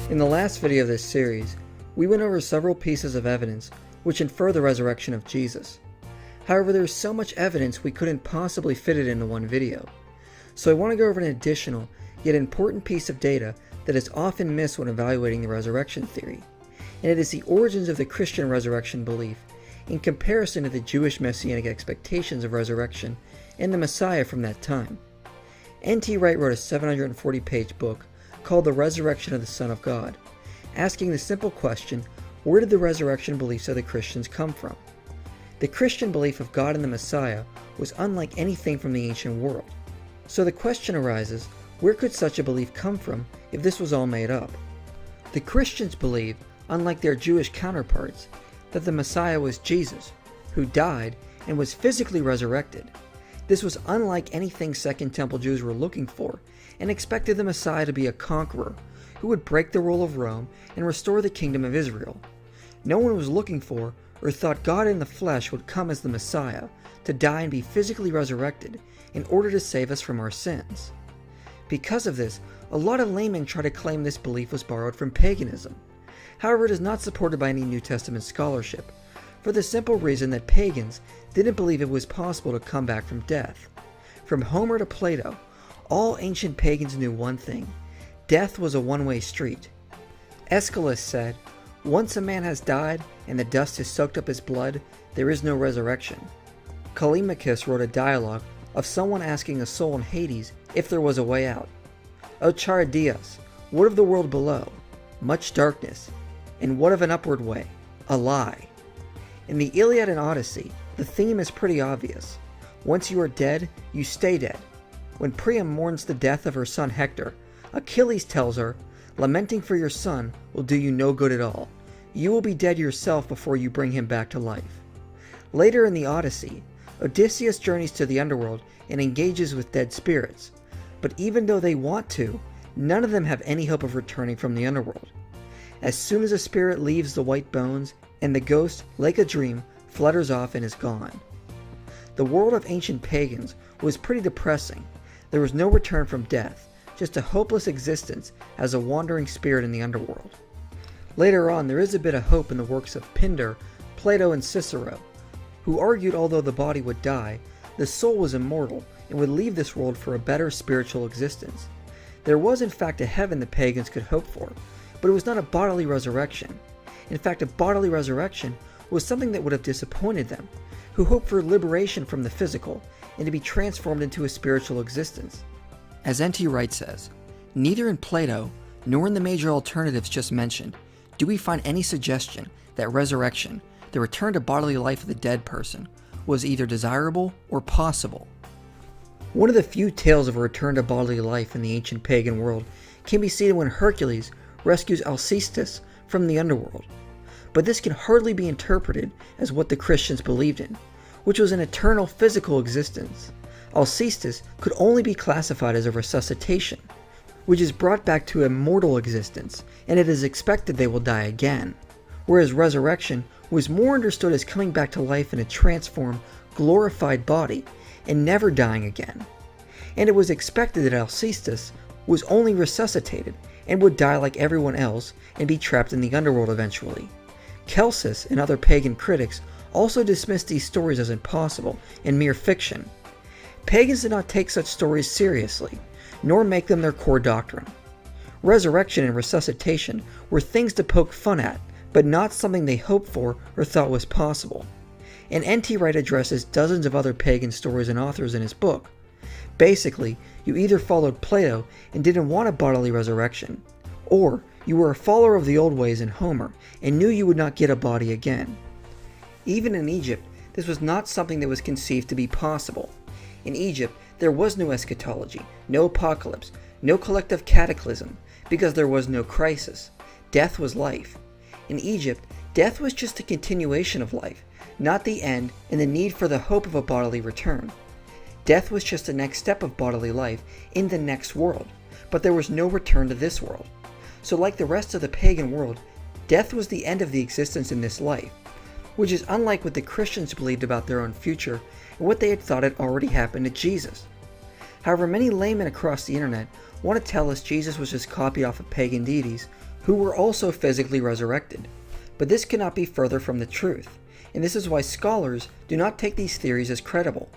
In the last video of this series, we went over several pieces of evidence which infer the resurrection of Jesus. However, there is so much evidence we couldn't possibly fit it into one video. So I want to go over an additional, yet important piece of data that is often missed when evaluating the resurrection theory, and it is the origins of the Christian resurrection belief in comparison to the Jewish messianic expectations of resurrection and the Messiah from that time. N.T. Wright wrote a 740-page book called The Resurrection of the Son of God, asking the simple question, where did the resurrection beliefs of the Christians come from? The Christian belief of God and the Messiah was unlike anything from the ancient world. So the question arises, where could such a belief come from if this was all made up? The Christians believed, unlike their Jewish counterparts, that the Messiah was Jesus, who died and was physically resurrected. This was unlike anything Second Temple Jews were looking for, and expected the Messiah to be a conqueror who would break the rule of Rome and restore the kingdom of Israel. No one was looking for or thought God in the flesh would come as the Messiah to die and be physically resurrected in order to save us from our sins. Because of this, a lot of laymen try to claim this belief was borrowed from paganism. However, it is not supported by any New Testament scholarship, for the simple reason that pagans didn't believe it was possible to come back from death. From Homer to Plato, all ancient pagans knew one thing: death was a one-way street. Aeschylus said, "Once a man has died and the dust has soaked up his blood, there is no resurrection." Callimachus wrote a dialogue of someone asking a soul in Hades if there was a way out. "O Charideus, what of the world below? Much darkness. And what of an upward way? A lie." In the Iliad and Odyssey, the theme is pretty obvious. Once you are dead, you stay dead. When Priam mourns the death of her son Hector, Achilles tells her, "Lamenting for your son will do you no good at all. You will be dead yourself before you bring him back to life." Later in the Odyssey, Odysseus journeys to the underworld and engages with dead spirits. But even though they want to, none of them have any hope of returning from the underworld. As soon as a spirit leaves the white bones, and the ghost, like a dream, flutters off and is gone. The world of ancient pagans was pretty depressing. There was no return from death, just a hopeless existence as a wandering spirit in the underworld. Later on, there is a bit of hope in the works of Pindar, Plato, and Cicero, who argued although the body would die, the soul was immortal and would leave this world for a better spiritual existence. There was in fact a heaven the pagans could hope for, but it was not a bodily resurrection. In fact, a bodily resurrection was something that would have disappointed them, who hoped for liberation from the physical and to be transformed into a spiritual existence. As N.T. Wright says, neither in Plato nor in the major alternatives just mentioned do we find any suggestion that resurrection, the return to bodily life of the dead person, was either desirable or possible. One of the few tales of a return to bodily life in the ancient pagan world can be seen when Hercules rescues Alcestis from the underworld. But this can hardly be interpreted as what the Christians believed in, which was an eternal physical existence. Alcestis could only be classified as a resuscitation, which is brought back to a mortal existence, and it is expected they will die again. Whereas resurrection was more understood as coming back to life in a transformed, glorified body, and never dying again. And it was expected that Alcestis was only resuscitated, and would die like everyone else, and be trapped in the underworld eventually. Celsus and other pagan critics also dismissed these stories as impossible and mere fiction. Pagans did not take such stories seriously, nor make them their core doctrine. Resurrection and resuscitation were things to poke fun at, but not something they hoped for or thought was possible. And N.T. Wright addresses dozens of other pagan stories and authors in his book. Basically, you either followed Plato and didn't want a bodily resurrection, or you were a follower of the old ways in Homer and knew you would not get a body again. Even in Egypt, this was not something that was conceived to be possible. In Egypt, there was no eschatology, no apocalypse, no collective cataclysm, because there was no crisis. Death was life. In Egypt, death was just a continuation of life, not the end and the need for the hope of a bodily return. Death was just the next step of bodily life in the next world, but there was no return to this world. So like the rest of the pagan world, death was the end of the existence in this life, which is unlike what the Christians believed about their own future and what they had thought had already happened to Jesus. However, many laymen across the internet want to tell us Jesus was just copied off of pagan deities who were also physically resurrected. But this could not be further from the truth, and this is why scholars do not take these theories as credible.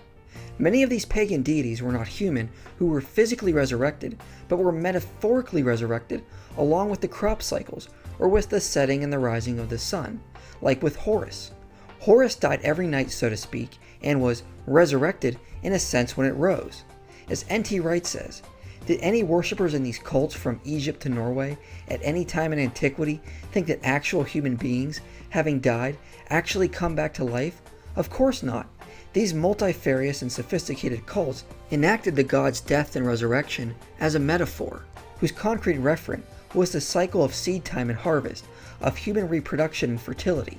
Many of these pagan deities were not human who were physically resurrected, but were metaphorically resurrected along with the crop cycles, or with the setting and the rising of the sun, like with Horus. Horus died every night, so to speak, and was resurrected in a sense when it rose. As N.T. Wright says, did any worshippers in these cults from Egypt to Norway at any time in antiquity think that actual human beings, having died, actually come back to life? Of course not. These multifarious and sophisticated cults enacted the god's death and resurrection as a metaphor, whose concrete referent was the cycle of seed time and harvest, of human reproduction and fertility.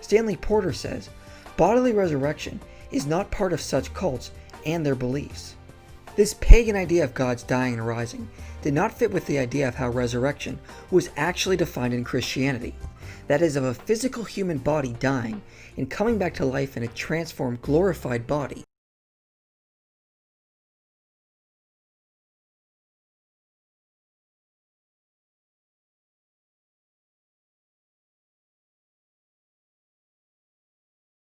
Stanley Porter says, bodily resurrection is not part of such cults and their beliefs. This pagan idea of gods dying and rising did not fit with the idea of how resurrection was actually defined in Christianity, that is, of a physical human body dying and coming back to life in a transformed, glorified body.